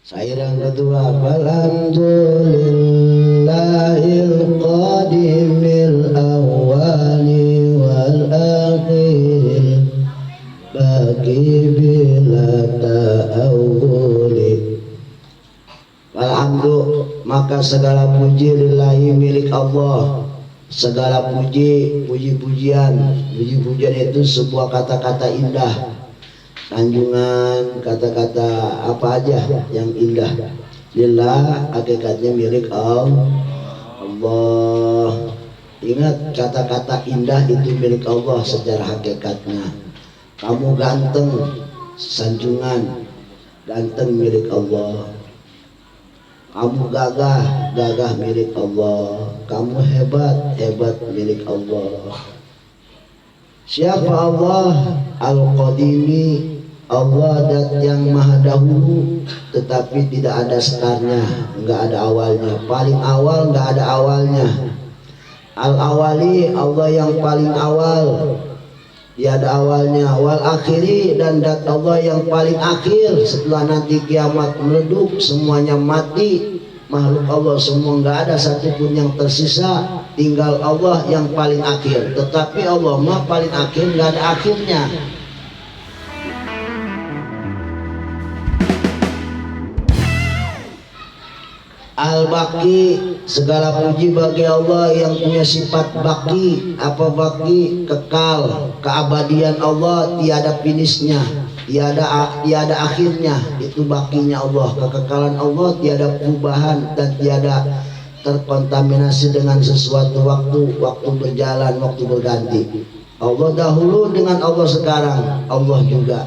Syair yang kedua, alhamdulillahil qadimil awwali wal akhiril baqi bila ta'awuli. Alhamdulillah, maka segala puji lillahi milik Allah. Segala puji-pujian itu sebuah kata-kata indah, sanjungan, kata-kata apa aja yang indah. Lillah hakikatnya milik Allah. Ingat, kata-kata indah itu milik Allah secara hakikatnya. Kamu ganteng, sanjungan, ganteng milik Allah. Kamu gagah, gagah milik Allah. Kamu hebat, hebat milik Allah. Siapa Allah? Al-Qadimi, Allah dat yang maha dahulu, tetapi tidak ada startnya, enggak ada awalnya. Paling awal enggak ada awalnya. Al-Awali, Allah yang paling awal, tiada awalnya. Wal akhiri, dan dat Allah yang paling akhir. Setelah nanti kiamat meleduk, semuanya mati. Makhluk Allah semua enggak ada satupun yang tersisa, tinggal Allah yang paling akhir. Tetapi Allah mah paling akhir, enggak ada akhirnya. Al-Baqi, segala puji bagi Allah yang punya sifat baqi. Apa baqi? Kekal, keabadian Allah tiada finishnya, tiada akhirnya. Itu baqinya Allah, kekekalan Allah, tiada perubahan dan tiada terkontaminasi dengan sesuatu waktu berjalan, waktu berganti. Allah dahulu dengan Allah sekarang, Allah juga.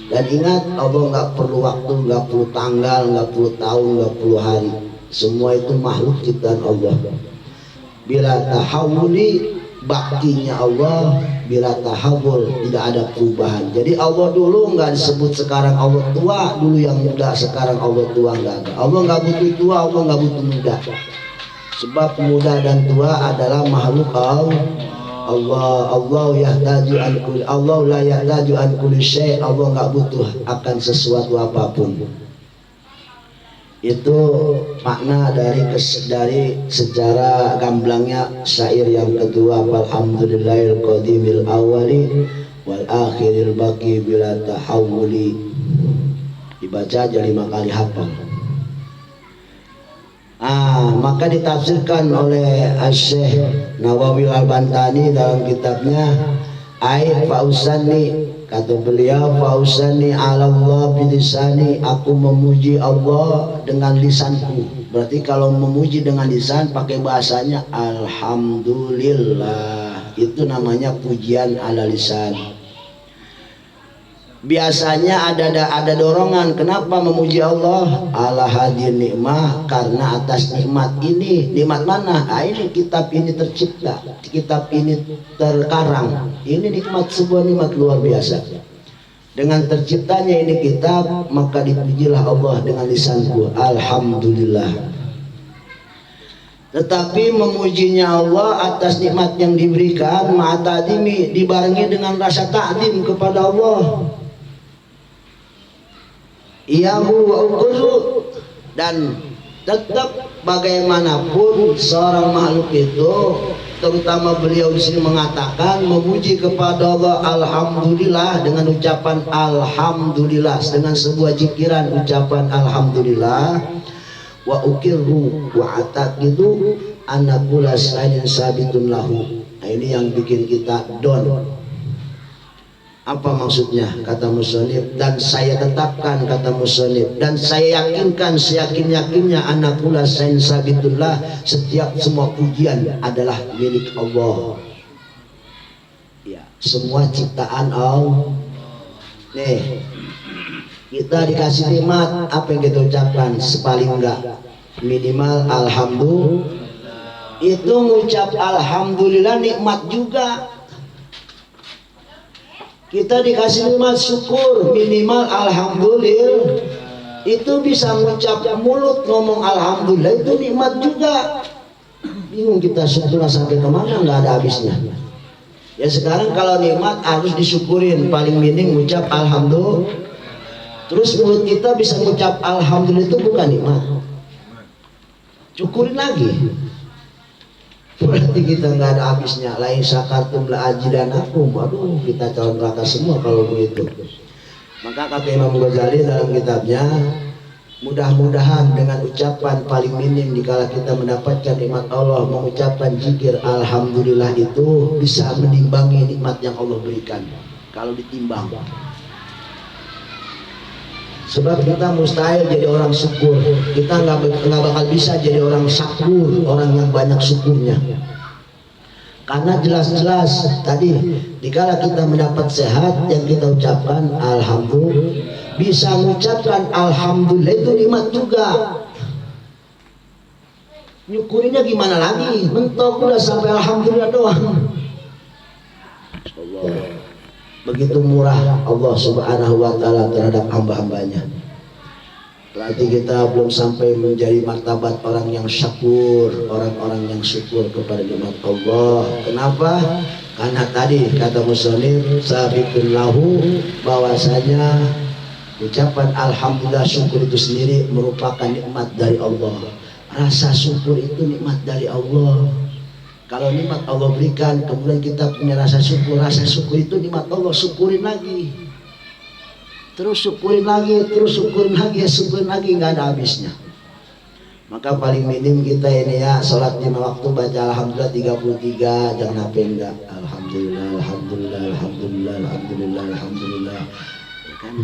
Dan ingat, Allah nggak perlu waktu, nggak perlu tanggal, nggak perlu tahun, nggak perlu hari. Semua itu makhluk ciptaan Allah. Bila tahawuli, baktinya Allah. Bila tahawul, tidak ada perubahan. Jadi Allah dulu nggak disebut sekarang Allah tua, dulu yang muda, sekarang Allah tua, nggak ada. Allah nggak butuh tua, Allah nggak butuh muda. Sebab muda dan tua adalah makhluk Allah. Allah yahtaju an kulli, Allah la yahtaju an kulli syai'. Allah nggak butuh akan sesuatu apapun. Itu makna dari secara gamblangnya syair yang kedua, alhamdulillahil qadimil awwali wal akhiril baqi bila tahawuli. Dibaca aja 5 kali hafal. Maka ditafsirkan oleh Syekh Nawawi Al-Bantani dalam kitabnya Fausani. Kata beliau, fausani ala Allah bilisani, aku memuji Allah dengan lisanku. Berarti kalau memuji dengan lisan pakai bahasanya alhamdulillah, itu namanya pujian ala lisan. Biasanya ada dorongan, kenapa memuji Allah? Ala hadir nikmah, karena atas nikmat ini. Nikmat mana? Ini kitab ini tercipta, kitab ini terkarang. Ini nikmat, sebuah nikmat luar biasa. Dengan terciptanya ini kitab, maka dipujilah Allah dengan lisanku, alhamdulillah. Tetapi memujinya Allah atas nikmat yang diberikan, ma'atadimi, dibarengi dengan rasa takdim kepada Allah. Iyahu wa ukuru, dan tetap bagaimanapun seorang makhluk itu, terutama beliau di sini mengatakan memuji kepada Allah alhamdulillah dengan ucapan alhamdulillah, dengan sebuah zikiran ucapan alhamdulillah. Wa ukirhu wa ataqidu anna kulla shay'in sabitun lahu. Nah, ini yang bikin kita down. Apa maksudnya? Kata musannif, dan saya tetapkan, kata musannif, dan saya yakinkan seyakin-yakinnya anakula sain sabitullah, setiap semua pujian adalah milik Allah. Ya, semua ciptaan Allah. Nih, kita dikasih nikmat, apa yang kita ucapkan? Sepaling enggak minimal alhamdulillah. Itu mengucap alhamdulillah nikmat juga. Kita dikasih nikmat syukur, minimal alhamdulillah. Itu bisa mengucap mulut ngomong alhamdulillah, itu nikmat juga. Bingung kita syukurnya sampai kemana, nggak ada habisnya. Ya sekarang kalau nikmat harus disyukurin, paling minim mengucap alhamdulillah. Terus mulut kita bisa mengucap alhamdulillah itu bukan nikmat. Syukurin lagi. Berarti kita nggak ada habisnya. Lain syakartum la ajidanakum. Aduh, kita calon neraka semua kalau begitu. Maka kata Imam Ghazali dalam kitabnya, mudah-mudahan dengan ucapan paling minim dikala kita mendapatkan nikmat Allah, mengucapkan zikir alhamdulillah itu bisa menimbangi nikmat yang Allah berikan. Kalau ditimbang. Sebab kita mustahil jadi orang syukur. Kita nggak bakal bisa jadi orang syakur, orang yang banyak syukurnya. Karena jelas-jelas tadi, dikala kita mendapat sehat, yang kita ucapkan alhamdulillah. Bisa mengucapkan alhamdulillah itu nikmat juga. Nyukurinya gimana lagi? Mentok udah sampai alhamdulillah doang. Allah. Begitu murah Allah subhanahu wa ta'ala terhadap hamba-hambanya. Berarti kita belum sampai menjadi martabat orang yang syakur, orang-orang yang syukur kepada nikmat Allah. Kenapa? Karena tadi kata musannif sabiqun lahu, bahwasanya ucapan alhamdulillah syukur itu sendiri merupakan nikmat dari Allah. Rasa syukur itu nikmat dari Allah. Kalau nikmat Allah berikan, kemudian kita punya rasa syukur itu nikmat Allah, syukurin lagi. Terus syukurin lagi, syukurin lagi, nggak ada habisnya. Maka paling minim kita ini ya, sholat 5 waktu baca alhamdulillah 33, jangan apa enggak. Alhamdulillah, alhamdulillah, alhamdulillah, alhamdulillah, alhamdulillah. Kan?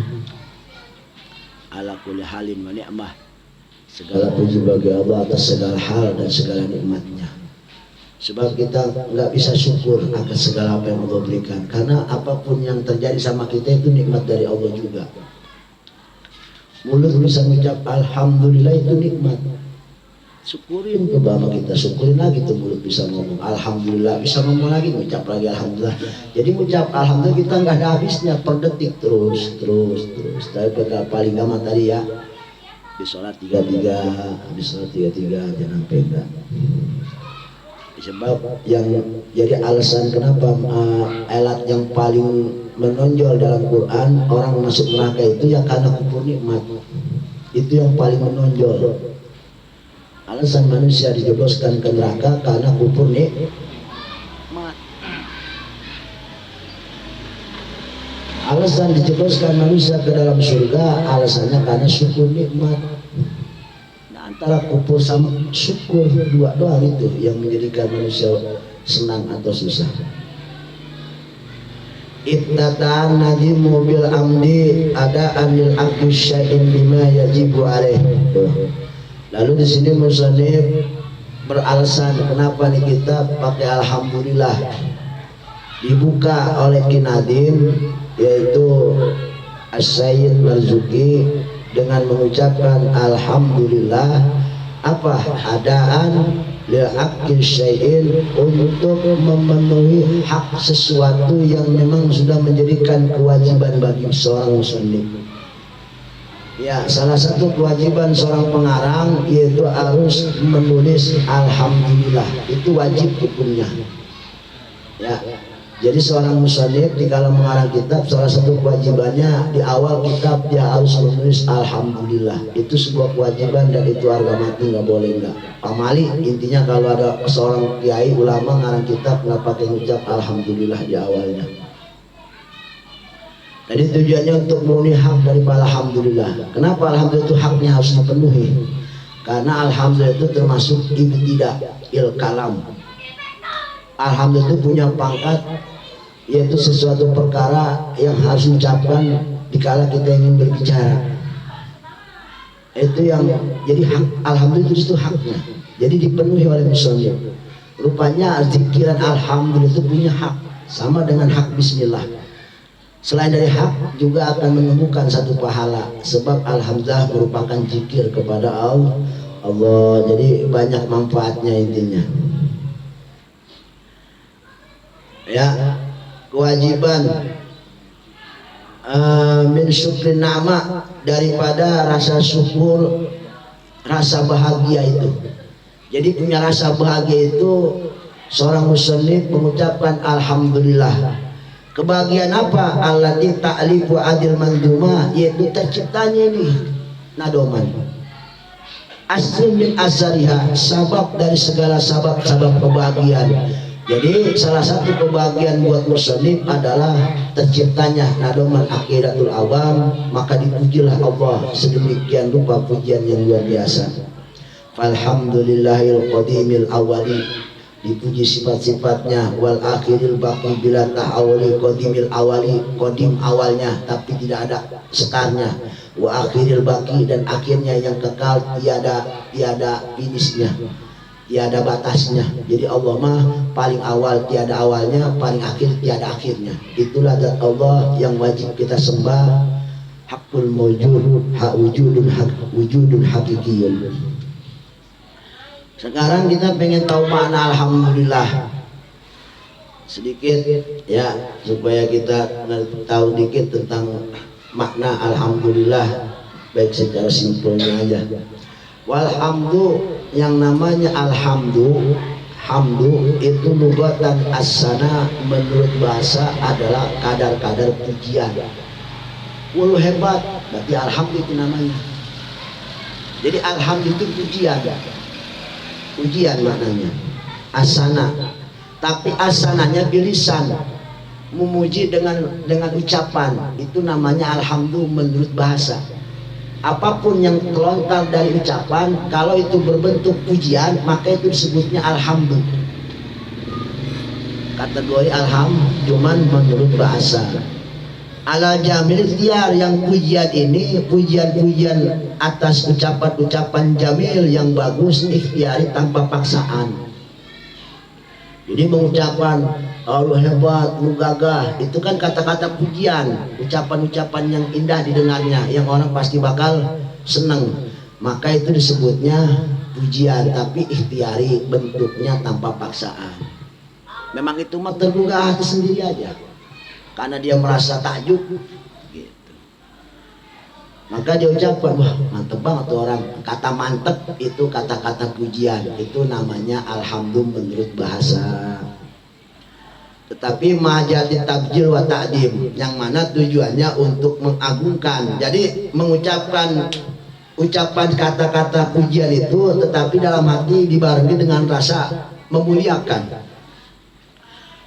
Ala kulli halin wa ni'mah. Segala puji bagi Allah atas segala hal dan segala nikmatnya. Sebab kita nggak bisa syukur atas segala apa yang Allah berikan. Karena apapun yang terjadi sama kita itu nikmat dari Allah juga. Mulut bisa mengucap alhamdulillah itu nikmat. Syukurin ke bawah kita, syukurin lagi tuh mulut bisa ngomong alhamdulillah, bisa ngomong lagi, mengucap lagi alhamdulillah. Jadi mengucap alhamdulillah kita nggak ada habisnya, per detik terus. Tapi paling gampang tadi ya, di sholat 33, jangan sampai enggak. Sebab yang jadi alasan kenapa alat yang paling menonjol dalam Quran orang masuk neraka itu ya karena kufur nikmat. Itu yang paling menonjol. Alasan manusia dijebloskan ke neraka karena kufur nikmat. Alasan dijebloskan manusia ke dalam surga alasannya karena syukur nikmat. Antara kufur sama syukur, dua doang itu yang menjadikan manusia senang atau susah. Ibtatan najim mobil amdi ada anil aku syai'in bima yajibu alaih. Lalu di sini musannif beralasan kenapa nih kita pakai alhamdulillah. Dibuka oleh Kinadim yaitu As-Sayyid Marzuki dengan mengucapkan alhamdulillah apa adaan li'akil syai'in untuk memenuhi hak sesuatu yang memang sudah menjadikan kewajiban bagi seorang muslim. Ya, salah satu kewajiban seorang pengarang yaitu harus menulis alhamdulillah, itu wajib hukumnya. Ya. Jadi seorang musannif dikala mengarang kitab, salah satu kewajibannya di awal kitab dia harus menulis alhamdulillah. Itu sebuah kewajiban dan itu harga mati, nggak boleh enggak. Pamali intinya kalau ada seorang kiai ulama mengarang kitab nggak pakai ucap alhamdulillah di awalnya. Jadi tujuannya untuk memenuhi hak daripada alhamdulillah. Kenapa alhamdulillah itu haknya harus dipenuhi? Karena alhamdulillah itu termasuk ibtidah il kalam. Alhamdulillah itu punya pangkat, yaitu sesuatu perkara yang harus diucapkan dikala kita ingin berbicara. Itu yang jadi hak, alhamdulillah itu haknya. Jadi dipenuhi oleh musannif. Rupanya zikiran alhamdulillah itu punya hak, sama dengan hak bismillah. Selain dari hak juga akan menemukan satu pahala, sebab alhamdulillah merupakan zikir kepada Allah. Jadi banyak manfaatnya intinya. Ya, kewajiban min syukri nama daripada rasa syukur, rasa bahagia itu. Jadi punya rasa bahagia itu seorang muslim mengucapkan alhamdulillah. Kebahagiaan apa? Allati ta'lifu adil manduma, yaitu terciptanya ini nadoman. Aslun min azariha, sabab dari segala sabab-sabab kebahagiaan. Jadi salah satu kebahagiaan buat muslim adalah terciptanya nadoman aqidatul awam, maka dipujilah Allah sedemikian rupa pujian yang luar biasa. Alhamdulillahil qadimil awali, dipuji sifat-sifatnya, wal akhiril baqi bila ta'awali, qadimil awali, qadim awalnya tapi tidak ada sekarnya, wa akhiril baqi dan akhirnya yang kekal, tiada finishnya, tiada batasnya. Jadi Allah mah paling awal tiada awalnya, paling akhir tiada akhirnya. Itulah zat Allah yang wajib kita sembah, hakul mawjud, hak wujudun hakikiyun. Sekarang kita pengen tahu makna alhamdulillah sedikit ya, supaya kita tahu dikit tentang makna alhamdulillah, baik secara simpelnya aja. Walhamdu, yang namanya hamdu itu lugatan as-sana, menurut bahasa adalah kadar-kadar pujian. Walau hebat, berarti alhamdu itu namanya. Jadi alhamdu itu pujian maknanya asana, tapi asananya bilisan, memuji dengan ucapan, itu namanya alhamdulillah menurut bahasa. Apapun yang kelontar dari ucapan, kalau itu berbentuk pujian, maka itu disebutnya alhamdulillah. Kategori alhamdulillah cuman menurut bahasa. Ala jamil ikhtiar, yang pujian ini pujian-pujian atas ucapan-ucapan jamil yang bagus, ikhtiari tanpa paksaan. Jadi mengucapkan Allah hebat, lu gagah, itu kan kata-kata pujian, ucapan-ucapan yang indah didengarnya, yang orang pasti bakal seneng. Maka itu disebutnya pujian, tapi ikhtiari, bentuknya tanpa paksaan. Memang itu mah tergugah hati sendiri aja, karena dia merasa takjub gitu. Maka dia ucapkan, wah mantep banget tuh orang. Kata mantep itu kata-kata pujian, itu namanya alhamdulillah menurut bahasa. Tetapi majati tabjil wa ta'dim, yang mana tujuannya untuk mengagungkan. Jadi mengucapkan ucapan kata-kata pujian itu, tetapi dalam hati dibarengi dengan rasa memuliakan,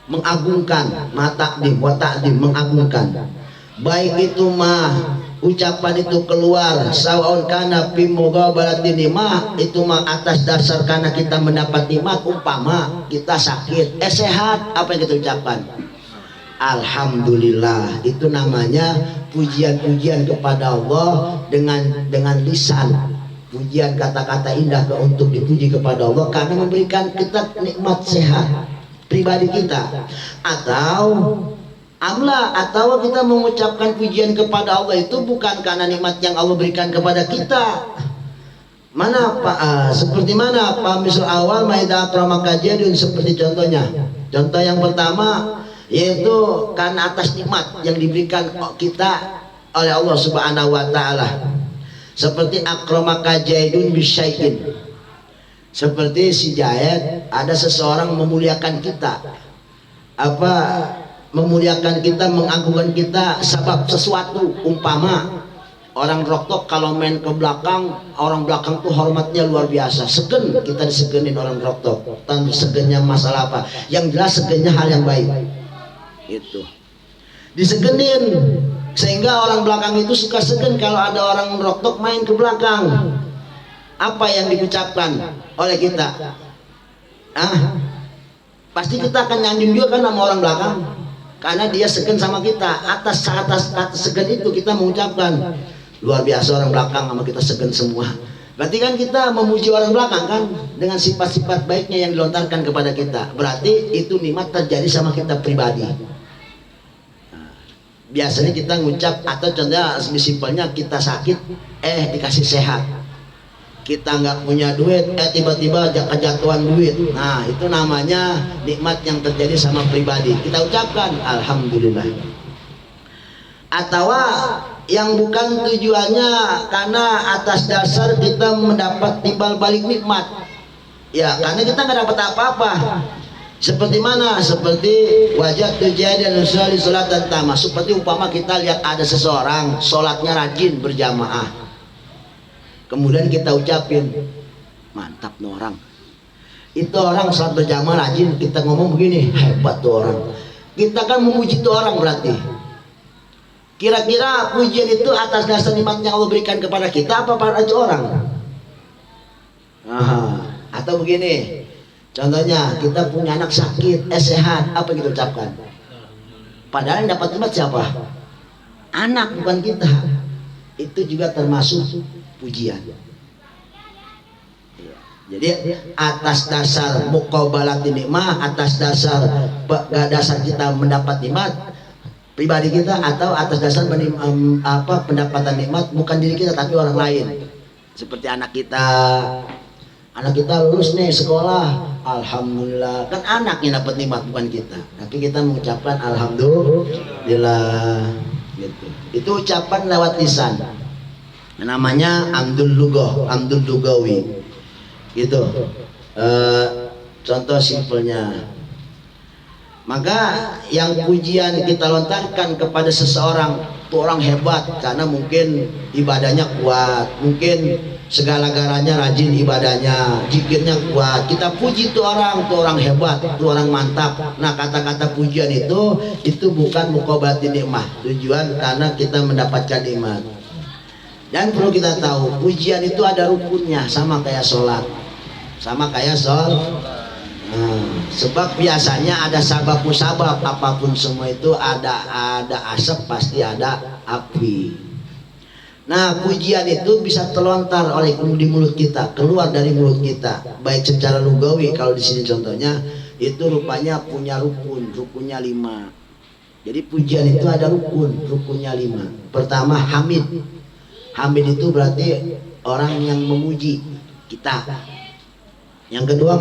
mengagungkan, mata'dim wa ta'dim, mengagungkan. Baik itu mah ucapan itu keluar sawaun kana fi mughabaratin nikmah, itu mah atas dasar karena kita mendapat nikmat. Umpama kita sakit, sehat, apa yang kita ucapkan? Alhamdulillah. Itu namanya pujian-pujian kepada Allah dengan lisan. Pujian kata-kata indah untuk dipuji kepada Allah karena memberikan kita nikmat sehat pribadi kita. Atau kita mengucapkan pujian kepada Allah itu bukan karena nikmat yang Allah berikan kepada kita. Mana Pak? Seperti mana Pak? Misal awal maida akramakajedun, seperti contohnya. Contoh yang pertama yaitu karena atas nikmat yang diberikan kita oleh Allah Subhanahu wa taala. Seperti akramakajedun bisyai'in. Seperti si Jayat, ada seseorang memuliakan kita. Memuliakan kita, mengagungkan kita sebab sesuatu. Umpama orang roktok kalau main ke belakang, orang belakang tuh hormatnya luar biasa, segen, kita disegenin orang roktok. Tanpa segennya masalah apa, yang jelas segennya hal yang baik itu disegenin, sehingga orang belakang itu suka segen kalau ada orang roktok main ke belakang. Apa yang diucapkan oleh kita? Pasti kita akan nyanjung juga kan sama orang belakang, karena dia segen sama kita. Atas kata segen itu kita mengucapkan, luar biasa orang belakang sama kita segen semua. Berarti kan kita memuji orang belakang kan, dengan sifat-sifat baiknya yang dilontarkan kepada kita. Berarti itu nikmat terjadi sama kita pribadi. Biasanya kita ngucap, atau contohnya lebih simpelnya, kita sakit dikasih sehat. Kita nggak punya duit, tiba-tiba kejatuhan duit. Nah, itu namanya nikmat yang terjadi sama pribadi. Kita ucapkan alhamdulillah. Atau yang bukan tujuannya karena atas dasar kita mendapat timbal balik nikmat. Ya, karena kita nggak dapat apa-apa. Seperti mana? Seperti wajah tujuan dan usul sholat dan tamah. Seperti umpama kita lihat ada seseorang sholatnya rajin berjamaah, kemudian kita ucapin mantap nih orang, itu orang sholat berjamaah rajin, kita ngomong begini, hebat tuh orang. Kita kan memuji tuh orang berarti. Kira-kira pujian itu atas dasar nikmat yang Allah berikan kepada kita apa pada orang? Atau begini, contohnya kita punya anak sakit, sehat, apa kita ucapkan? Padahal yang dapat nikmat siapa? Anak, bukan kita. Itu juga termasuk pujian. Jadi atas dasar muqabalati nikmah, atas dasar kita mendapat nikmat pribadi kita, atau atas dasar pendapatan nikmat bukan diri kita tapi orang lain. Seperti anak kita lulus nih sekolah, alhamdulillah, kan anak yang dapat nikmat bukan kita, tapi kita mengucapkan alhamdulillah gitu. Itu ucapan lewat lisan, namanya amdul lugawi gitu. Contoh simpelnya, maka yang pujian kita lontarkan kepada seseorang itu orang hebat karena mungkin ibadahnya kuat, mungkin segala-galanya rajin ibadahnya, zikirnya kuat, kita puji tuh orang hebat, tuh orang mantap. Nah, kata-kata pujian itu bukan muqabalati nikmah, tujuan karena kita mendapatkan nikmat. Dan perlu kita tahu, pujian itu ada rukunnya, sama kayak sholat, sebab biasanya ada sabab musabab, apapun semua itu ada asap pasti ada api. Nah, pujian itu bisa terlontar di mulut kita, keluar dari mulut kita, baik secara lugawi. Kalau di sini contohnya itu rupanya punya rukunnya 5. Jadi pujian itu ada rukunnya 5. Pertama hamid itu berarti orang yang memuji kita. Yang kedua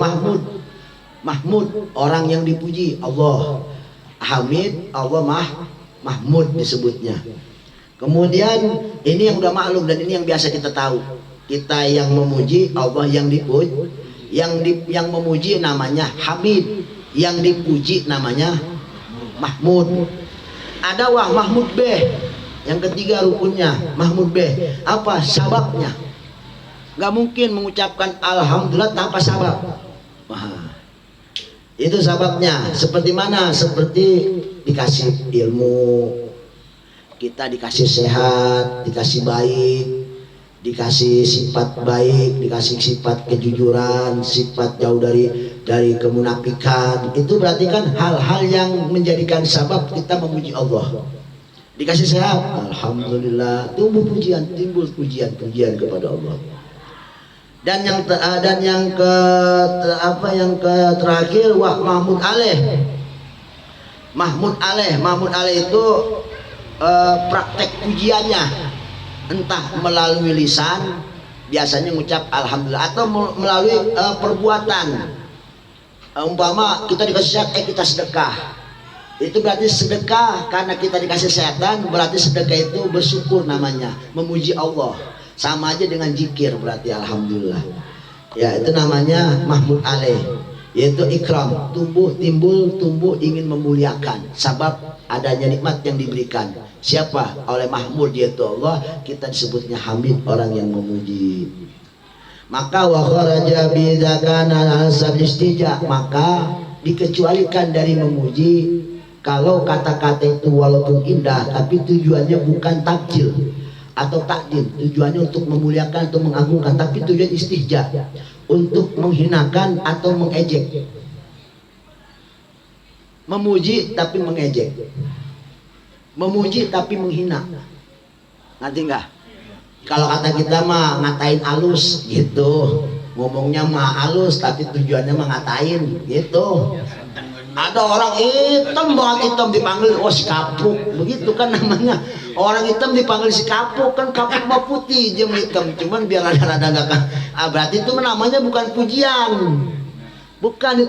mahmud orang yang dipuji, Allah. Hamid, Allah mahmud disebutnya. Kemudian ini yang udah maklum dan ini yang biasa kita tahu. Kita yang memuji, Allah yang dipuji. Yang memuji namanya Hamid, yang dipuji namanya Mahmud. Ada Mahmud B. Yang ketiga rukunnya Mahmud B. Apa sababnya? Gak mungkin mengucapkan alhamdulillah tanpa sabab. Itu sababnya. Seperti mana? Seperti dikasih ilmu, kita dikasih sehat, dikasih baik, dikasih sifat baik, dikasih sifat kejujuran, sifat jauh dari kemunafikan. Itu berarti kan hal-hal yang menjadikan sabab kita memuji Allah. Dikasih sehat, alhamdulillah, timbul pujian kepada Allah. Dan yang terakhir Mahmud alaih itu praktek pujiannya entah melalui lisan, biasanya mengucap alhamdulillah, atau melalui perbuatan. Umpama kita dikasih sehat, kita sedekah. Itu berarti sedekah karena kita dikasih kesehatan, berarti sedekah itu bersyukur namanya, memuji Allah. Sama aja dengan zikir berarti alhamdulillah. Ya, itu namanya mahmud alaih, yaitu ikram, tumbuh ingin memuliakan sabab adanya nikmat yang diberikan. Siapa? Oleh mahmud, yaitu Allah. Kita disebutnya hamid, orang yang memuji. Maka wa kharaja bi zakana al-sabl istija, maka dikecualikan dari memuji kalau kata-kata itu walaupun indah tapi tujuannya bukan takjil atau takdim, tujuannya untuk memuliakan atau mengagungkan, tapi tujuan istihja, untuk menghinakan atau mengejek. Memuji tapi mengejek, memuji tapi menghina. Ngerti nggak? Kalau kata kita mah ngatain halus gitu, ngomongnya mah halus tapi tujuannya mah ngatain gitu. Ada orang hitam banget, hitam dipanggil si kapuk, begitu kan namanya. Orang hitam dipanggil si kapuk, kan kapuk mah putih, dia hitam, cuman biar rada-rada nggak kan. Berarti itu namanya bukan pujian, bukan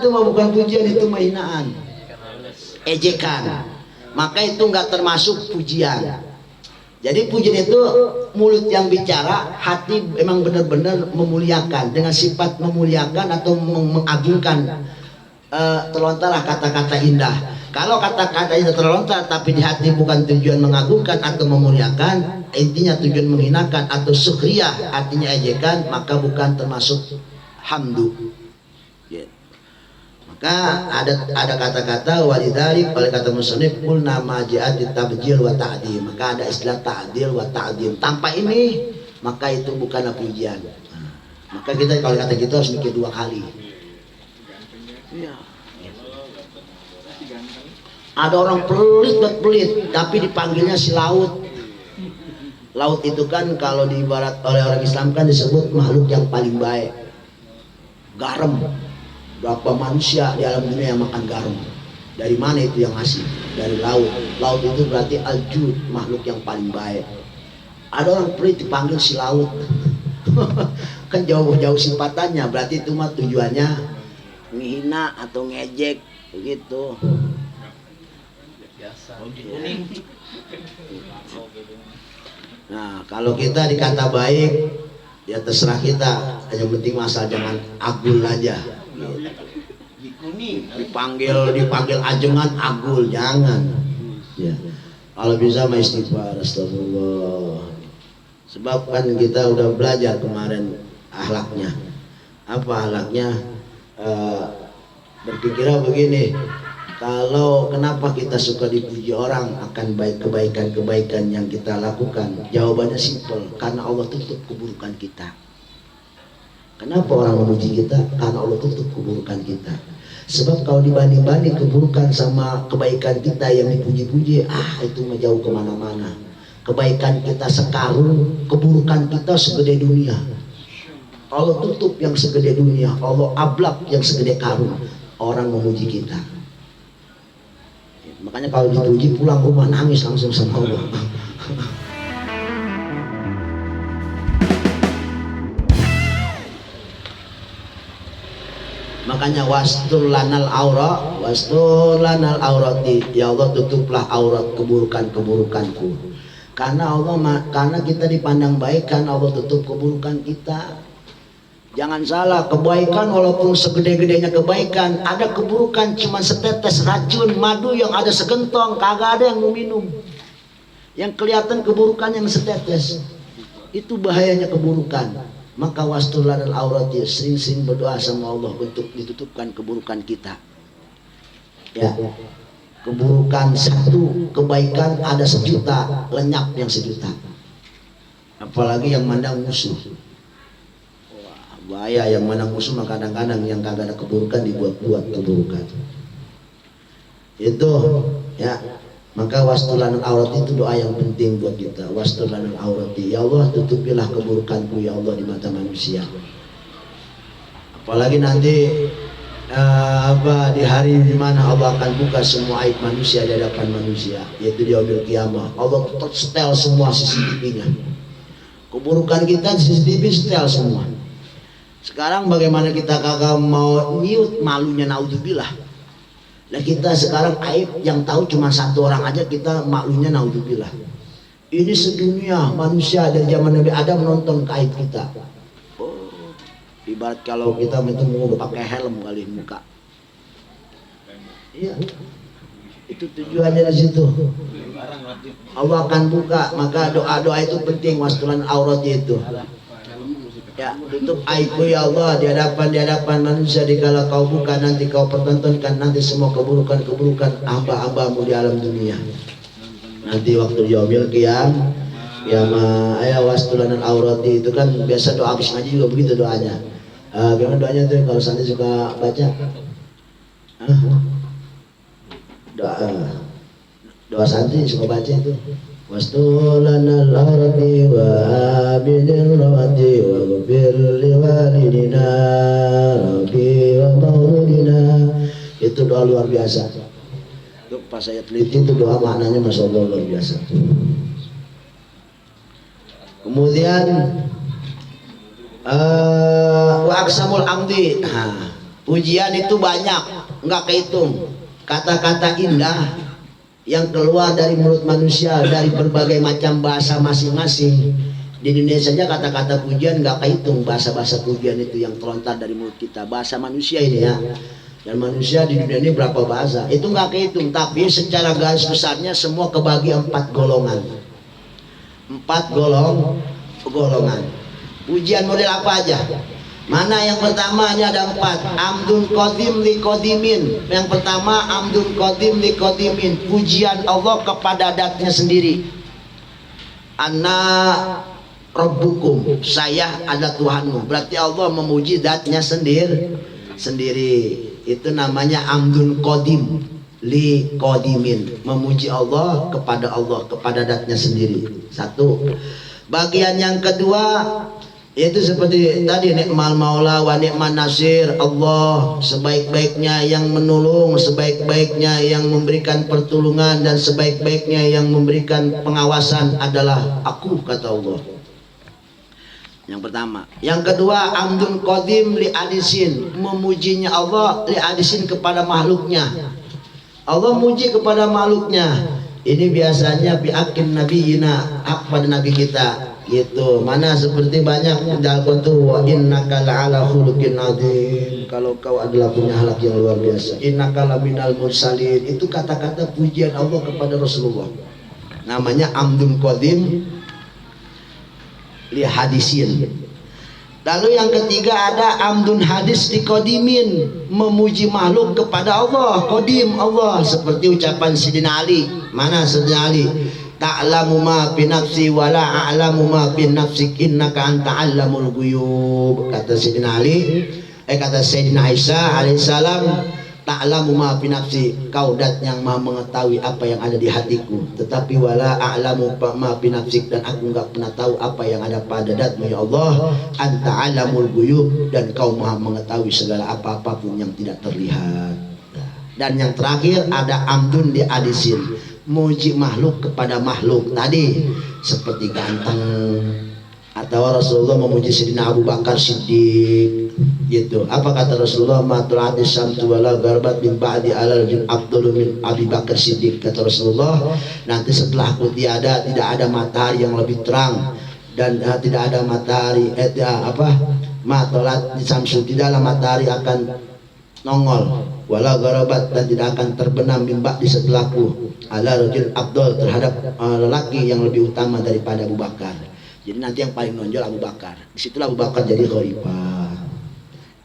pujian, itu mah hinaan, ejekan. Maka itu nggak termasuk pujian. Jadi pujian itu mulut yang bicara, hati memang benar-benar memuliakan dengan sifat memuliakan atau mengagungkan terlontarlah kata-kata indah. Kalau kata-kata itu terlontar tapi di hati bukan tujuan mengagungkan atau memuliakan, intinya tujuan menghinakan atau sukhriyah, artinya ejekan, maka bukan termasuk hamdu. Maka ada kata-kata walidalik, oleh kata musannif kul nama ja'at tabjil wa ta'dim, maka ada istilah ta'dil wa ta'dim. Tanpa ini maka itu bukanlah pujian. Maka kita kalau kata gitu harus mikir dua kali. Ada orang pelit tapi dipanggilnya si laut. Laut itu kan kalau diibarat oleh orang Islam kan disebut makhluk yang paling baik. Garam. Berapa manusia di alam dunia yang makan garam? Dari mana itu yang ngasih? Dari laut. Laut itu berarti al-jud, makhluk yang paling baik. Ada orang pelit dipanggil si laut. Kan jauh-jauh simpatannya, berarti itu mah tujuannya menghina atau ngejek begitu. Nah, kalau kita dikata baik, ya terserah kita. Yang penting asal jangan agul aja. Dipanggil ajengan agul, jangan. Ya. Kalau bisa mah istighfar, astagfirullah. Sebab kan kita udah belajar kemarin akhlaknya. Apa akhlaknya? Berpikirnya begini. Kalau kenapa kita suka dipuji orang akan baik kebaikan yang kita lakukan? Jawabannya simpel, karena Allah tutup keburukan kita. Kenapa orang memuji kita? Karena Allah tutup keburukan kita. Sebab kalau dibanding-banding keburukan sama kebaikan kita yang dipuji-puji, itu mah jauh kemana-mana. Kebaikan kita sekarung, keburukan kita segede dunia. Allah tutup yang segede dunia, Allah ablak yang segede karung. Orang memuji kita. Makanya kalau dipuji pulang rumah nangis langsung sama Allah. Makanya wastur lanal aurati, ya Allah tutuplah aurat keburukanku. Karena kita dipandang baik, karena Allah tutup keburukan kita. Jangan salah, kebaikan walaupun segede-gedenya kebaikan, ada keburukan cuma setetes racun madu yang ada segentong, kagak ada yang mau minum. Yang kelihatan keburukan yang setetes, itu bahayanya keburukan. Maka wastulan al-aurati, sering-sering berdoa sama Allah untuk ditutupkan keburukan kita. Ya, keburukan satu, kebaikan ada 1.000.000, lenyap yang 1.000.000. Apalagi yang mandang musuh. Wah, bahaya yang mandang musuh, maka kadang-kadang yang kagak ada keburukan dibuat-buat keburukan. Itu, ya. Maka wastulanul aurat itu doa yang penting buat kita. Wastulanul aurati, ya Allah tutupilah keburukanku ya Allah di mata manusia. Apalagi nanti di hari di mana Allah akan buka semua aib manusia di hadapan manusia, yaitu di yaumil qiyamah. Allah setel semua CCTV-nya. Keburukan kita CCTV setel semua. Sekarang bagaimana kita kagak mau niut, malunya naudzubillah. Nah kita sekarang aib yang tahu cuma 1 orang aja, kita maklunya naudzubillah. Ini sedunia manusia dari zaman Nabi Adam menonton aib kita. Oh, ibarat kalau kita mau pakai helm kali muka. Iya. Itu tujuannya di situ. Allah akan buka, maka doa-doa itu penting, wastulan aurat itu. Ya, tutup aibku ya Allah di hadapan manusia, dikala kau buka nanti kau pertontonkan nanti semua keburukan hamba-hambamu di alam dunia. Nanti waktu yaumil qiyamah, ya wastulanal aurati itu kan biasa doa habis ngaji juga begitu doanya. Gimana doanya tuh kalau santri suka baca? Doa santri suka baca itu. Wastulanal ardi wa abidil rawati wa gufir liwalidina rabbi wa mauludina. Itu doa luar biasa. Itu pas saya teliti itu doa maknanya Masya Allah luar biasa. Kemudian wa aksamul amdi, pujian itu banyak, enggak kehitung. Kata-kata indah yang keluar dari mulut manusia dari berbagai macam bahasa masing-masing. Di Indonesia saja kata-kata pujian nggak kehitung, bahasa-bahasa pujian itu yang terlontar dari mulut kita, bahasa manusia ini ya. Dan manusia di dunia ini berapa bahasa? Itu nggak kehitung, tapi secara garis besarnya semua kebagi 4 golongan. 4 golongan. Ujian model apa aja? Mana yang pertama? Ini ada 4. Amdun qadim li qadimin. Yang pertama amdun qadim li qadimin, pujian Allah kepada datnya sendiri. Ana rabbukum, saya adalah Tuhanmu. Berarti Allah memuji datnya sendiri. Itu namanya amdun qadim li qadimin, memuji Allah, kepada datnya sendiri. Satu. Bagian yang kedua itu seperti tadi, ni'mal maula wa ni'man nasir. Allah sebaik-baiknya yang menolong, sebaik-baiknya yang memberikan pertolongan, dan sebaik-baiknya yang memberikan pengawasan adalah aku, kata Allah. Yang pertama. Yang kedua, amdun qadim li adisin, memujinya Allah li adisin, kepada makhluknya. Allah muji kepada makhluknya. Ini biasanya biakin nabiyina, pada nabi kita gitu. Mana seperti banyak dalam itu, wa innaka la'ala khuluqin adzim, kalau kau adalah punya akhlak yang luar biasa. Innaka laminal mursalin, itu kata-kata pujian Allah kepada Rasulullah. Namanya amdun qadim li hadisin. Lalu yang ketiga ada amdun hadis di qadimin, memuji makhluk kepada Allah, qadim Allah, seperti ucapan Sayyidina Ali. Mana Sayyidina Ali? Ta'lamu ma fi nafsi wa la a'lamu ma fi nafsik innaka anta 'allamul ghuyub. Kata Sayyidina Ali, kata Sayyidina Aisyah alaihissalam, ta'lamu ma fi nafsi, kau dat yang maha mengetahui apa yang ada di hatiku, tetapi wala a'lamu ma fi nafsik, dan aku enggak pernah tahu apa yang ada pada datmu ya Allah. Anta 'allamul ghuyub, dan kau maha mengetahui segala apapun yang tidak terlihat. Dan yang terakhir ada amdun di adisin, muji makhluk kepada makhluk. Tadi seperti ganteng, atau Rasulullah memuji Sayyidina Abu Bakar Siddiq gitu. Apa kata Rasulullah? Matul hadis samtu wala garbat min ba'di alal jin abdul min Abi Bakar Siddiq. Kata Rasulullah, nanti setelah aku tiada, tidak ada matahari yang lebih terang, dan tidak ada matahari matolat di samsu, tidaklah matahari akan nongol, wala garabat, dan tidak akan terbenam mimba di setelahku, ala rajul abdul, terhadap lelaki yang lebih utama daripada Abu Bakar. Jadi nanti yang paling nonjol Abu Bakar. Disitulah Abu Bakar jadi khalifah.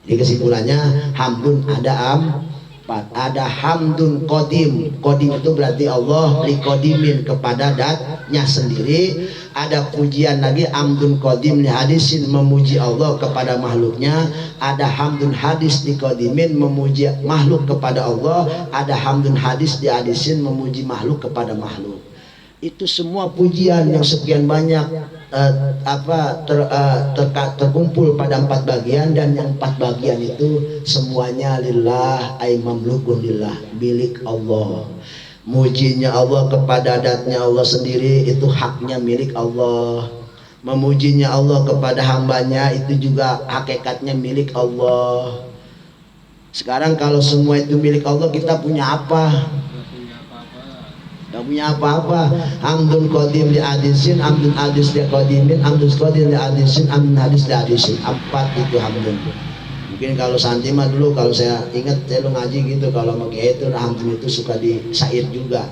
Jadi kesimpulannya, hamdun ada hamdun qadim. Qadim itu berarti Allah li qadimin, kepada datnya sendiri. Ada pujian lagi hamdun qadim li hadisin, memuji Allah kepada makhluknya. Ada hamdun hadis li qadimin, memuji makhluk kepada Allah. Ada hamdun hadis di hadisin, memuji makhluk kepada makhluk. Itu semua pujian yang sekian banyak terkumpul pada 4 bagian, dan yang 4 bagian itu semuanya lillah, ay mamlukun lillah, milik Allah. Mujinya Allah kepada datnya Allah sendiri, itu haknya milik Allah. Memujinya Allah kepada hambanya, itu juga hakikatnya milik Allah. Sekarang kalau semua itu milik Allah, kita punya apa? Gak punya apa-apa. Hamdun qadim li hadisin, hamdun hadis li qadimin, hamdun qadim li hadisin, hamdun hadis li hadisin. 4 itu hamdun. Mungkin kalau Santi mah dulu, kalau saya ingat, saya lu ngaji gitu, kalau pakai itu hamdun itu suka di syair juga.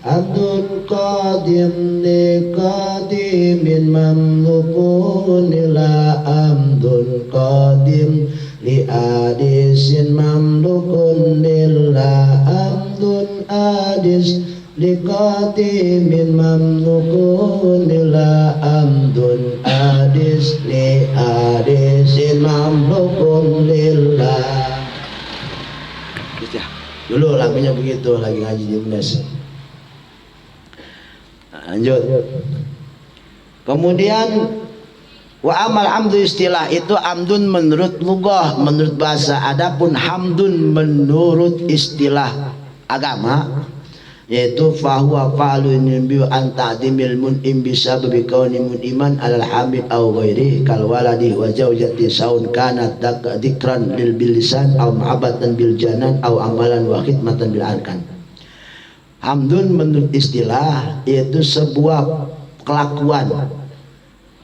Hamdun qadim li qadimin mamlukun ila, hamdun qadim li hadisin mamlukun lillah, hamdun hadis liqatimin mamlukun lillah, amdun adis li adisin mamlukun lillah. Gitu ya. Dulu lagunya begitu, lagi ngaji di UNES. Lanjut. Kemudian wa amal hamdu istilah itu amdun menurut lugah, menurut bahasa. Adapun hamdun menurut istilah agama, yaitu fahuwa fa'alun bi an ta'dimil mun'im bisa bi kauni mun'iman alal hamid aw ghairi kal waladi wa zawjati saun kanat dzikran lil bilisan aw ma'abatan bil janan aw amalan wa khidmatan bil arkan. Hamdun menurut istilah yaitu sebuah kelakuan,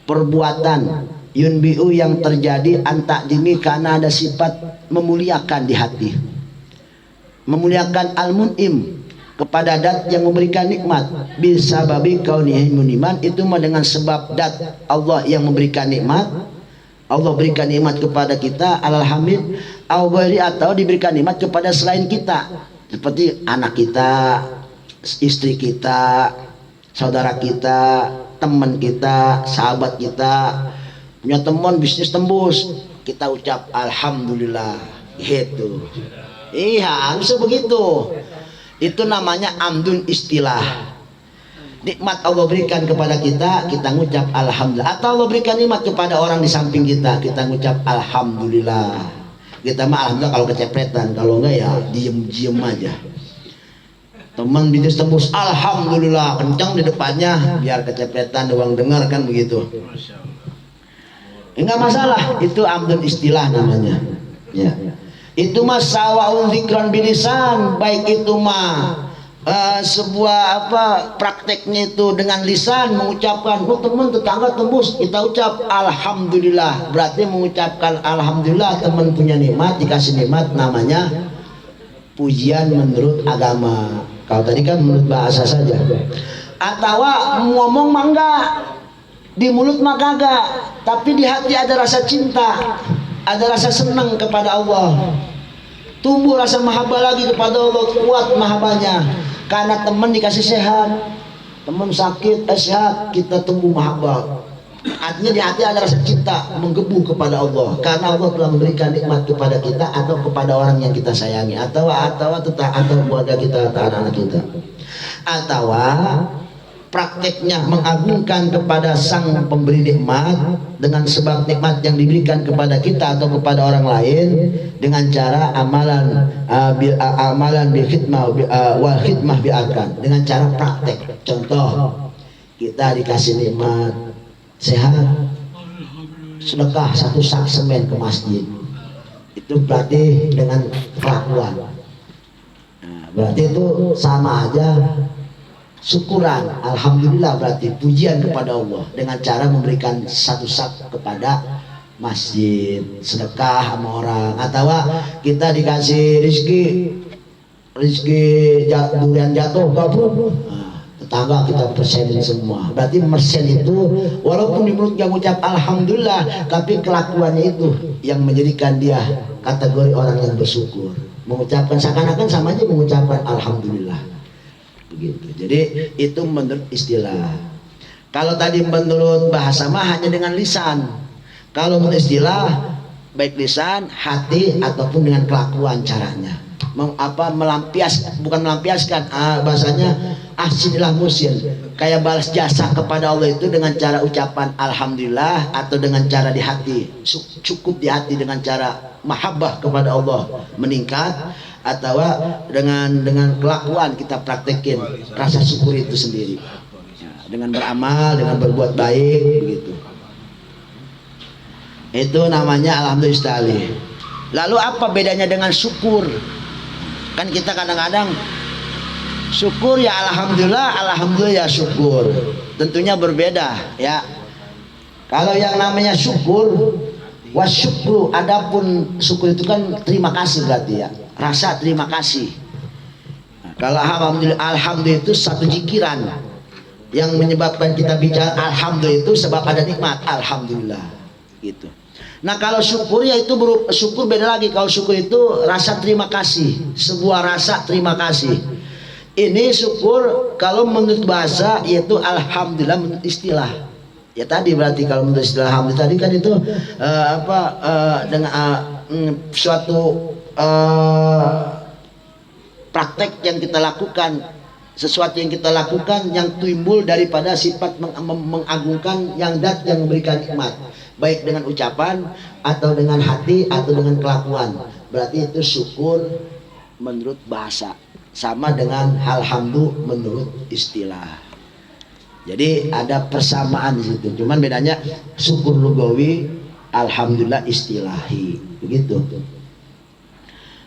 perbuatan yunbiu yang terjadi an ta'dimi, karena ada sifat memuliakan di hati. memuliakan al-mun'im kepada dat yang memberikan nikmat, bisa babi kaunihi muniman, itu mah dengan sebab dat Allah yang memberikan nikmat. Allah berikan nikmat kepada kita alal hamid atau diberikan nikmat kepada selain kita, seperti anak kita, istri kita, saudara kita, teman kita, sahabat kita. Punya teman bisnis tembus, kita ucap alhamdulillah, gitu. Iya, harus begitu. Itu namanya amdun istilah. Nikmat Allah berikan kepada kita, kita ngucap alhamdulillah. Atau Allah berikan nikmat kepada orang di samping kita, kita ngucap alhamdulillah. Kita mah alhamdulillah kalau kecepretan, kalau enggak ya diem aja. Teman bisnis tembus, alhamdulillah, kencang di depannya, biar kecepretan doang dengar, kan begitu. Enggak masalah, itu amdun istilah namanya. Ya. Itu mah sawaun zikran bilisan, baik itu mah sebuah prakteknya itu dengan lisan mengucapkan, oh teman tetangga tembus, kita ucap alhamdulillah, berarti mengucapkan alhamdulillah teman punya nikmat, dikasih nikmat, namanya pujian menurut agama. Kalau tadi kan menurut bahasa saja. Atau ngomong mah enggak, di mulut mah kagak, tapi di hati ada rasa cinta, ada rasa senang kepada Allah, tumbuh rasa mahabbah lagi kepada Allah, kuat mahabbahnya karena teman dikasih sehat, teman sakit sehat, kita tumbuh mahabbah. Artinya di hati ada rasa cinta menggebu kepada Allah karena Allah telah memberikan nikmat kepada kita atau kepada orang yang kita sayangi, atau keluarga kita atau anak-anak kita, atau prakteknya mengagungkan kepada sang pemberi nikmat dengan sebab nikmat yang diberikan kepada kita atau kepada orang lain dengan cara amalan bil khidmah wal khidmah bi arkan, dengan cara praktek. Contoh, kita dikasih nikmat sehat, sedekah 1 sak semen ke masjid, itu berarti dengan kelakuan. Nah, berarti itu sama aja syukuran, alhamdulillah, berarti pujian kepada Allah dengan cara memberikan 1 sak kepada masjid, sedekah sama orang. Atau kita dikasih rizki durian jatuh gabruk, tetangga kita persenin semua, berarti persen itu walaupun di mulutnya mengucap alhamdulillah, tapi kelakuannya itu yang menjadikan dia kategori orang yang bersyukur, mengucapkan seakan-akan sama aja mengucapkan alhamdulillah. Begitu. Jadi itu menurut istilah. Kalau tadi menurut bahasa mah hanya dengan lisan. Kalau menurut istilah baik lisan, hati ataupun dengan kelakuan caranya. Bukan melampiaskan, bahasanya ahsinilah musin, kayak balas jasa kepada Allah itu dengan cara ucapan alhamdulillah atau dengan cara di hati, cukup di hati dengan cara mahabbah kepada Allah meningkat, atau dengan kelakuan kita praktekin rasa syukur itu sendiri dengan beramal, dengan berbuat baik, begitu. Itu namanya alhamdulillah. Lalu apa bedanya dengan syukur? Kan kita kadang-kadang syukur ya alhamdulillah, alhamdulillah ya syukur, tentunya berbeda ya. Kalau yang namanya syukur wasyukru, adapun syukur itu kan terima kasih, berarti ya rasa terima kasih. Nah, kalau alhamdulillah itu satu jikiran yang menyebabkan kita bicara alhamdulillah, itu sebab ada nikmat, alhamdulillah gitu. Nah kalau syukur ya itu syukur beda lagi. Kalau syukur itu rasa terima kasih, sebuah rasa terima kasih. Ini syukur kalau menurut bahasa yaitu alhamdulillah menurut istilah. Ya tadi berarti kalau menurut istilah alhamdulillah tadi kan itu dengan suatu praktek yang kita lakukan, sesuatu yang kita lakukan yang timbul daripada sifat mengagungkan yang dat yang memberikan nikmat, baik dengan ucapan atau dengan hati atau dengan kelakuan. Berarti itu syukur menurut bahasa, sama dengan alhamdulillah menurut istilah. Jadi ada persamaan di situ, cuman bedanya syukur lugawi, alhamdulillah istilahi, begitu.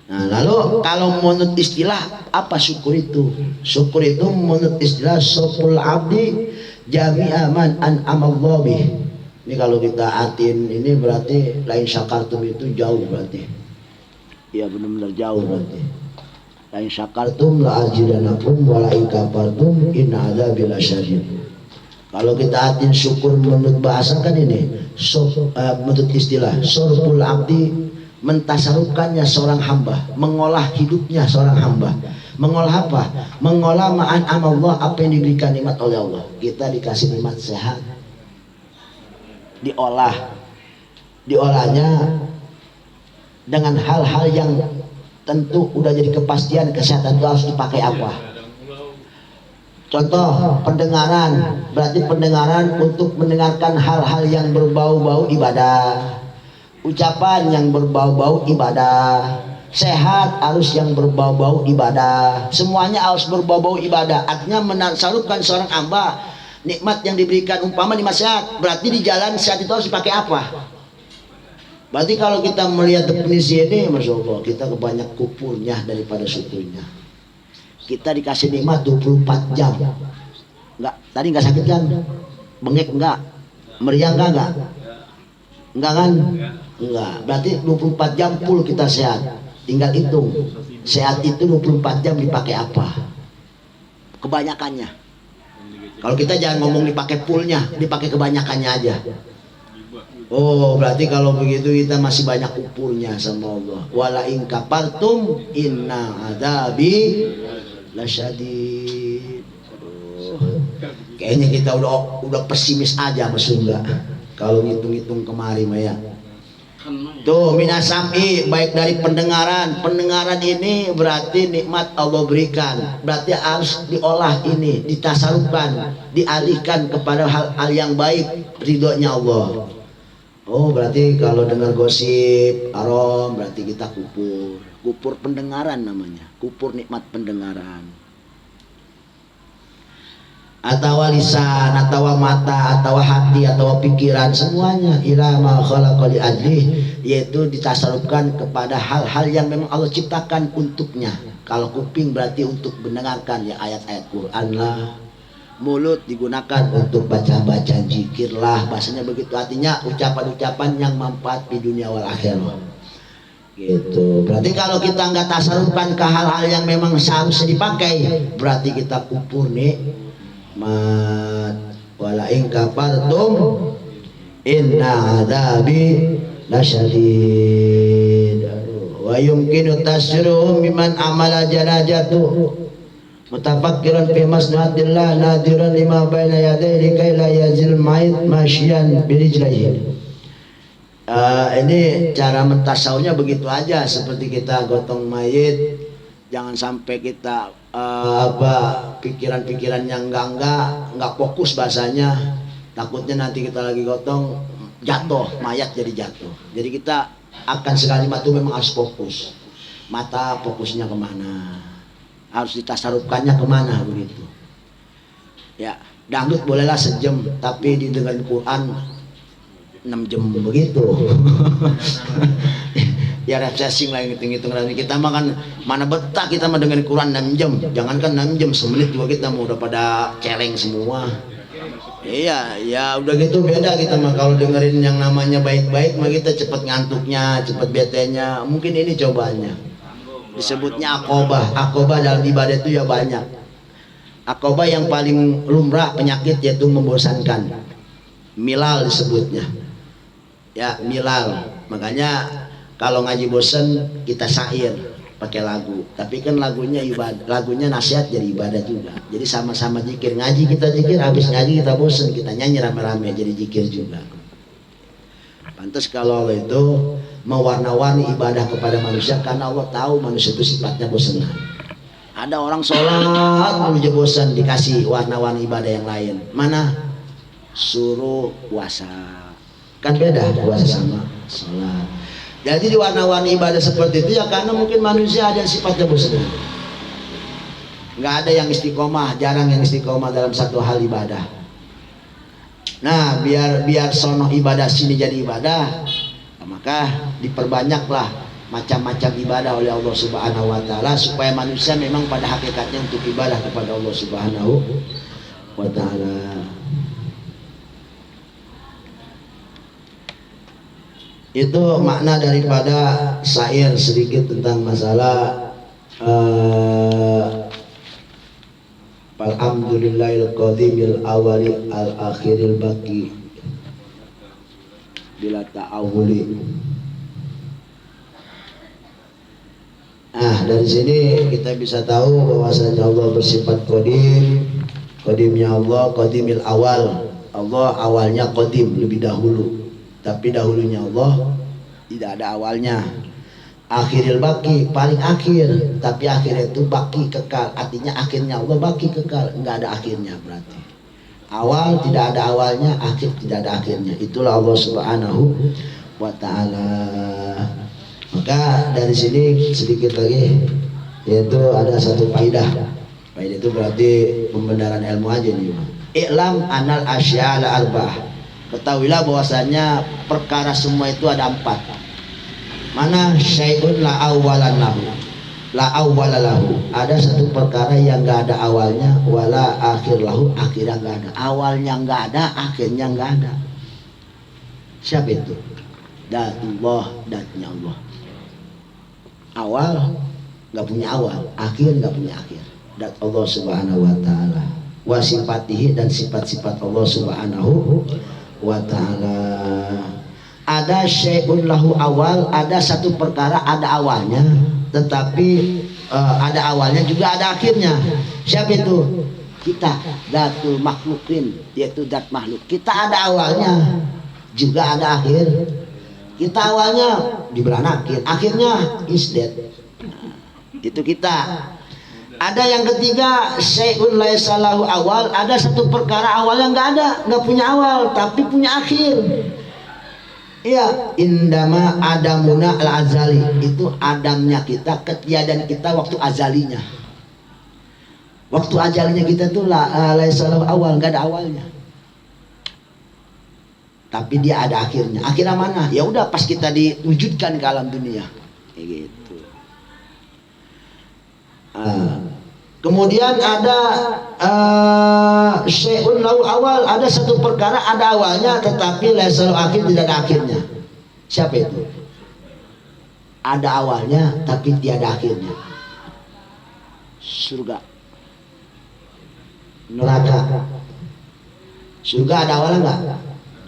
Nah, lalu kalau menurut istilah apa syukur itu? Syukur itu menurut istilah syukur abdi jami'a man an'amallahu bih. Ini kalau kita artiin ini berarti lain syakartum itu jauh berarti. Iya benar-benar jauh berarti. La in syakartum la azidanakum wa la in kafartum inna adzabi lasyadid. Kalau kita atin syukur menurut bahasa kan ini, menurut istilah sorful abdi, mentasarufkannya seorang hamba, mengolah hidupnya seorang hamba. Mengolah apa? Mengolah ma'an amallah, apa yang diberikan nikmat oleh Allah. Kita dikasih nikmat sehat, diolahnya dengan hal-hal yang tentu udah jadi kepastian kesehatan itu harus dipakai apa. Contoh pendengaran, berarti pendengaran untuk mendengarkan hal-hal yang berbau-bau ibadah, ucapan yang berbau-bau ibadah, sehat harus yang berbau-bau ibadah, semuanya harus berbau-bau ibadah. Artinya menasarufkan seorang hamba nikmat yang diberikan, umpama nikmat sehat, berarti di jalan sehat itu harus dipakai apa? Berarti kalau kita melihat definisi ini, Masya Allah, kita kebanyak kupurnya daripada syukurnya. Kita dikasih nikmat 24 jam. Tadi nggak sakit kan? Bengek enggak? Meriang enggak? Enggak kan? Enggak. Berarti 24 jam full kita sehat. Tinggal hitung. Sehat itu 24 jam dipakai apa? Kebanyakannya. Kalau kita jangan ngomong dipakai fullnya, dipakai kebanyakannya aja. Oh, berarti kalau begitu kita masih banyak kupurnya sama Allah. Wala in kafartum inna adzabi lasyadid. Kayaknya kita udah pesimis aja sama surga. Kalau ngitung-ngitung kemari Maya. Tuh minasami, baik dari pendengaran. Pendengaran ini berarti nikmat Allah berikan. Berarti harus diolah ini, ditasarufkan, dialihkan kepada hal-hal yang baik, ridhonya Allah. Oh, berarti kalau dengar gosip haram berarti kita kupur. Kupur pendengaran namanya. Kupur nikmat pendengaran. Atau lisan, atau mata, atau hati, atau pikiran, semuanya ila ma khalaqa li ajlih, yaitu ditasarufkan kepada hal-hal yang memang Allah ciptakan untuknya. Kalau kuping berarti untuk mendengarkan ya ayat-ayat Quran lah. Mulut digunakan untuk baca-baca zikir lah, bahasanya begitu. Artinya ucapan-ucapan yang manfaat di dunia wal akhirah. Gitu. Berarti kalau kita nggak tasarufkan ke hal-hal yang memang seharusnya dipakai, berarti kita kupur nih. Wala in kafartum inna adzabi lasyadid. Wa yumkinu tasruhum mimman amala janajatu mutafakkiran fi masnatillah nadiran lima baina yadayhi kai la yazil mait masyian birijlihi. Ini cara mentasawufnya begitu aja, seperti kita gotong mayit, jangan sampai kita pikiran-pikiran yang enggak fokus bahasanya, takutnya nanti kita lagi gotong jatuh, mayat jadi jatuh. Jadi kita akan sekali itu memang harus fokus, mata fokusnya kemana, harus ditasarufkannya kemana begitu. Ya, dangdut bolehlah sejam, tapi didengarin Quran 6 jam begitu. Ya refreshing lah, ngitung-ngitung kita mah kan mana betah kita mah dengerin Quran 6 jam. Jangankan 6 jam, semenit juga kita mau udah pada celeng semua. Iya, ya udah gitu beda kita mah kalau dengerin yang namanya baik-baik mah kita cepet ngantuknya, cepet betenya. Mungkin ini cobaannya. Disebutnya akobah. Akobah dalam ibadah itu ya banyak. Akobah yang paling lumrah penyakit yaitu membosankan. Milal disebutnya. Ya, milal. Makanya kalau ngaji bosen kita syair pakai lagu. Tapi kan lagunya ibadah, lagunya nasihat jadi ibadah juga. Jadi sama-sama zikir. Ngaji kita zikir, habis ngaji kita bosen, kita nyanyi rame-rame jadi zikir juga. Pantas kalau Allah itu mewarna-warni ibadah kepada manusia, karena Allah tahu manusia itu sifatnya bosenan. Ada orang sholat menuju bosan, dikasih warna-warni ibadah yang lain. Mana? Suruh puasa. Kan beda puasa sama sholat. Jadi di warna-warni ibadah seperti itu ya karena mungkin manusia ada sifatnya bosan. Nggak ada yang istiqomah, jarang yang istiqomah dalam satu hal ibadah. Nah, biar sono ibadah sini jadi ibadah, maka diperbanyaklah macam-macam ibadah oleh Allah Subhanahu wa taala supaya manusia memang pada hakikatnya untuk ibadah kepada Allah Subhanahu wa taala. Itu makna daripada syair sedikit tentang masalah Alhamdulillahil qadimil awali al akhiril baqi bila ta'awuli. Dari sini kita bisa tahu bahwasanya Allah bersifat qadim. Qadimnya Allah qadimil awal. Allah awalnya qadim, lebih dahulu. Tapi dahulunya Allah tidak ada awalnya. Akhiril baki, paling akhir, tapi akhirnya itu baki, kekal. Artinya akhirnya Allah baki, kekal, enggak ada akhirnya. Berarti awal tidak ada awalnya, akhir tidak ada akhirnya. Itulah Allah Subhanahu wa ta'ala. Maka dari sini sedikit lagi, yaitu ada satu faidah. Faidah itu berarti pembenaran ilmu aja nih. I'lam anal asya'al arba'ah. Ketahuilah bahwasanya perkara semua itu ada 4. Mana syai'un la awalan lahu, la awwala lahu. Ada satu perkara yang enggak ada awalnya, wala akhir lahu, akhirnya enggak ada. Awalnya enggak ada, akhirnya enggak ada. Siapa itu? Datullah, datnya Allah. Awal enggak punya awal, akhir enggak punya akhir. Dat Allah Subhanahu wa taala. Wa sifatihi, dan sifat-sifat Allah Subhanahu wa taala. Ada syai'un lahu awal, ada satu perkara ada awalnya, tetapi ada awalnya juga ada akhirnya. Siapa itu? Kita, datul makhlukin, yaitu dat makhluk. Kita ada awalnya, juga ada akhir. Kita awalnya diberanakin, akhirnya is dead. Itu kita. Ada yang ketiga, syai'un laisa lahu awal, ada satu perkara awalnya nggak punya awal, tapi punya akhir. Iya, indama adamuna al-azali, itu adamnya kita, ketiadaan kita waktu azalinya. Waktu azalinya kita tuh laisa lahu awal, enggak ada awalnya. Tapi dia ada akhirnya. Akhirnya mana? Ya udah pas kita diwujudkan ke alam dunia. Kayak gitu. Kemudian ada syai'un lahu awal, ada satu perkara ada awalnya tetapi laisa lahu akhir, tidak ada akhirnya. Siapa itu? Ada awalnya tapi tiada akhirnya. Surga, neraka. Surga ada awalnya enggak?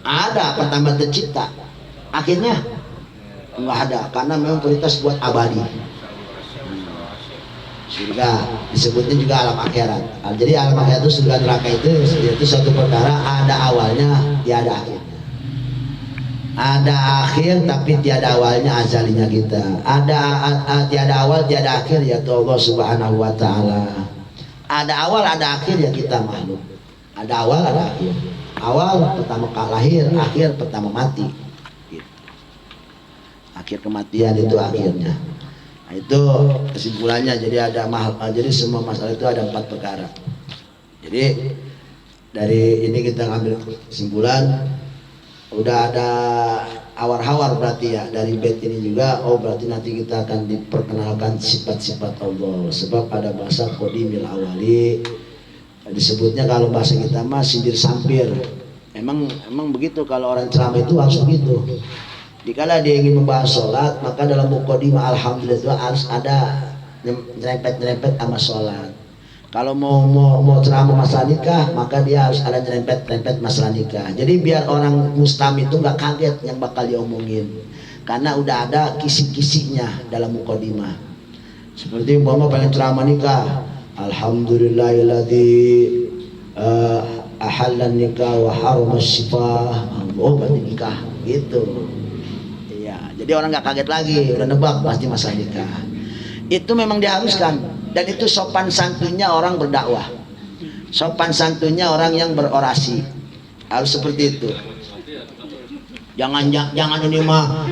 Ada, pertama tercipta. Akhirnya enggak ada, karena memang prioritas buat abadi. Surga disebutnya juga alam akhirat. Jadi alam akhirat itu, surga neraka itu satu perkara ada awalnya tiada akhirnya. Ada akhir tapi tiada awalnya, azalinya kita. Ada tiada awal tiada akhir, yaitu Allah Subhanahu wa taala. Ada awal ada akhir, ya kita makhluk. Ada awal ada akhir. Awal pertama lahir, akhir pertama mati. Akhir kematian itu akhirnya. Nah, itu kesimpulannya. Jadi semua masalah itu ada 4 perkara. Jadi dari ini kita ambil kesimpulan, udah ada awar-hawar berarti ya dari bait ini juga. Oh berarti nanti kita akan diperkenalkan sifat-sifat Allah. Sebab ada bahasa qadimil awali, disebutnya kalau bahasa kita mah sindir sampir. Emang begitu, kalau orang ceramah itu harus begitu. Dikala dia ingin membahas sholat, maka dalam muqaddimah alhamdulillah itu harus ada nyerempet-nyerempet sama sholat. Kalau mau ceramah masalah nikah, maka dia harus ada nyerempet-nyerempet masalah nikah. Jadi biar orang muslim itu nggak kaget yang bakal diomongin, karena udah ada kisi-kisinya dalam muqaddimah. Seperti umpama pengen ceramah nikah, alhamdulillahilladzi ahallan nikah wa haramas sifah. Oh berarti nikah gitu. Jadi orang nggak kaget lagi, udah nebak pasti masalah nikah. Itu memang diharuskan, dan itu sopan santunnya orang berdakwah, sopan santunnya orang yang berorasi, harus seperti itu. Jangan ini mah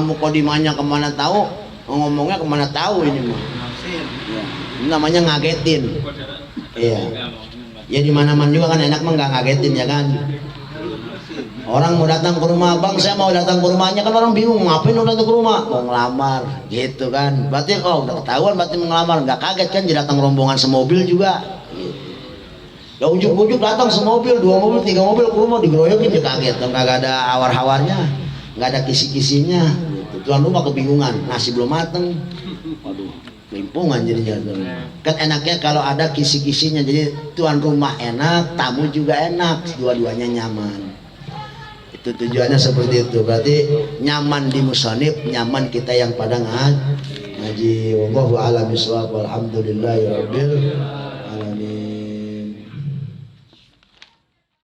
muqaddimahnya kemana tahu, ngomongnya kemana tahu ini mah. Ya, ini namanya ngagetin. Iya. Ya di mana-mana juga kan enak mah nggak ngagetin ya kan. Orang mau datang ke rumah, bang saya mau datang ke rumahnya, kan orang bingung ngapain lo datang ke rumah, mau ngelamar gitu kan. Berarti udah ketahuan berarti mau ngelamar, nggak kaget kan dia datang rombongan semobil juga gitu. Ya ujuk-ujuk datang semobil, 2 mobil, 3 mobil ke rumah, digeroyokin dia kaget, nggak ada awar-hawarnya, nggak ada kisi-kisinya gitu. Tuan rumah kebingungan, nasi belum mateng, waduh kampungan jadinya. Kan enaknya kalau ada kisi-kisinya, jadi tuan rumah enak, tamu juga enak, dua-duanya nyaman. Itu tujuannya seperti itu. Berarti nyaman di musonif, nyaman kita yang pada ngaji. Wallahu a'lam bishawab. Walhamdulillahirabbil alamin.